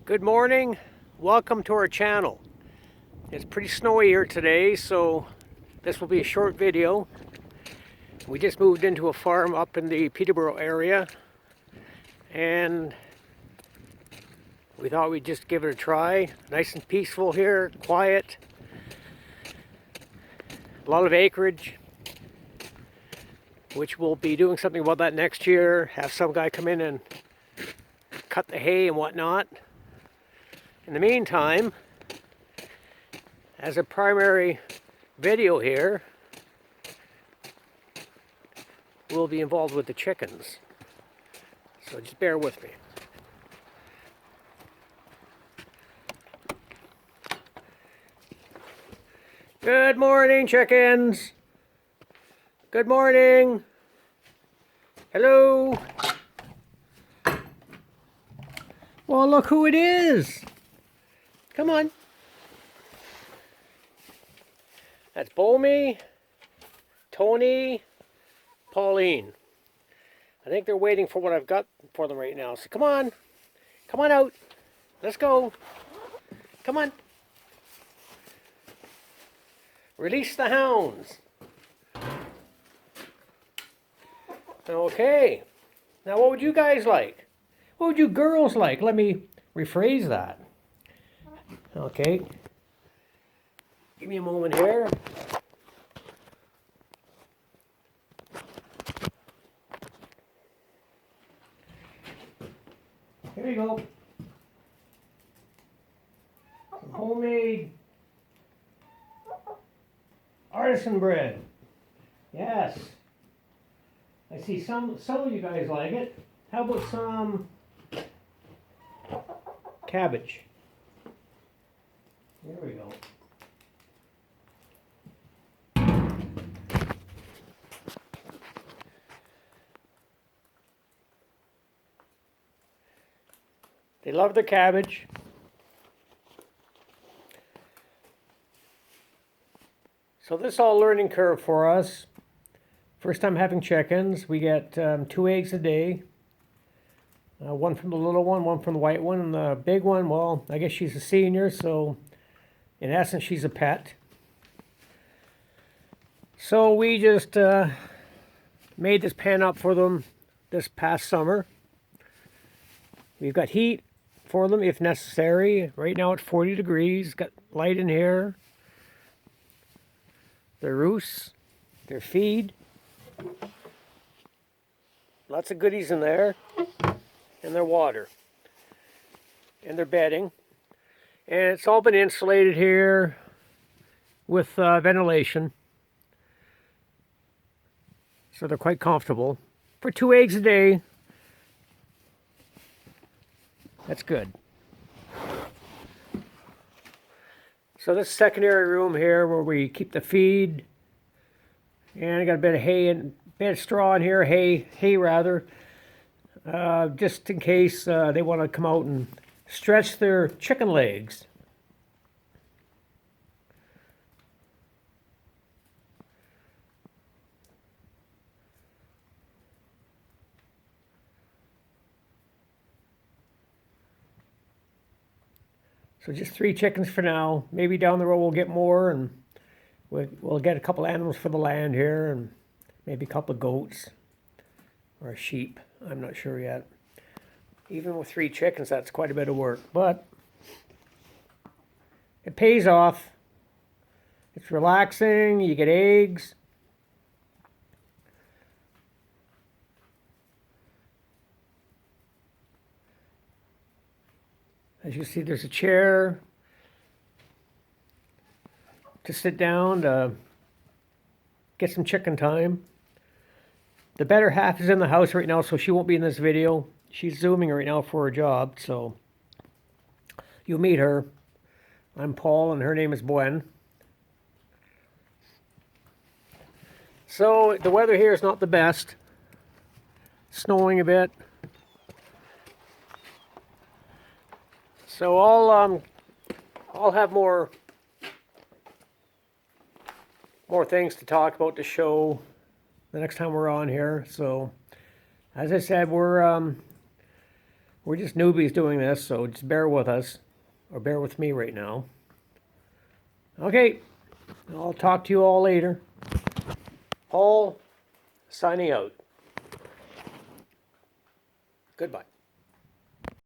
Good morning, welcome to our channel. It's pretty snowy here today, so this will be a short video. We just moved into a farm up in the Peterborough area and we thought we'd just give it a try. Nice and peaceful here, quiet, a lot of acreage, which we'll be doing something about that next year. Have some guy come in and cut the hay and whatnot. In the meantime, as a primary video here, we'll be involved with the chickens. So just bear with me. Good morning, chickens. Good morning. Hello. Well, look who it is. Come on. That's Bomi, Tony, Pauline. I think they're waiting for what I've got for them right now. So come on. Come on out. Let's go. Come on. Release the hounds. Okay. Now what would you guys like? What would you girls like? Let me rephrase that. Okay. Give me a moment here. Here you go. Some homemade artisan bread. Yes. I see some of you guys like it. How about some cabbage? There we go. They love the cabbage. So this is all learning curve for us. First time having chickens. We get 2 eggs a day. One from the little one from the white one. And the big one, well, I guess she's a senior, so in essence she's a pet. So we just made this pen up for them this past summer. We've got heat for them if necessary. Right now it's 40 degrees. Got light in here. Their roosts, their feed. Lots of goodies in there. And their water. And their bedding. And it's all been insulated here with ventilation. So they're quite comfortable. For 2 eggs a day, that's good. So this secondary room here where we keep the feed. And I got a bit of hay and a bit of straw in here, hay rather. Just in case they want to come out and stretch their chicken legs. So just 3 chickens for now. Maybe down the road we'll get more, and we'll get a couple animals for the land here, and maybe a couple of goats or a sheep. I'm not sure yet. Even with 3 chickens, that's quite a bit of work, but it pays off. It's relaxing. You get eggs. As you see, there's a chair to sit down to get some chicken time. The better half is in the house right now, so she won't be in this video. She's zooming right now for her job, so you'll meet her. I'm Paul, and her name is Buen. So the weather here is not the best. Snowing a bit. So I'll have more things to talk about to show the next time we're on here. So as I said, we're We're just newbies doing this, so just bear with us, or bear with me right now. Okay, I'll talk to you all later. Paul, signing out. Goodbye.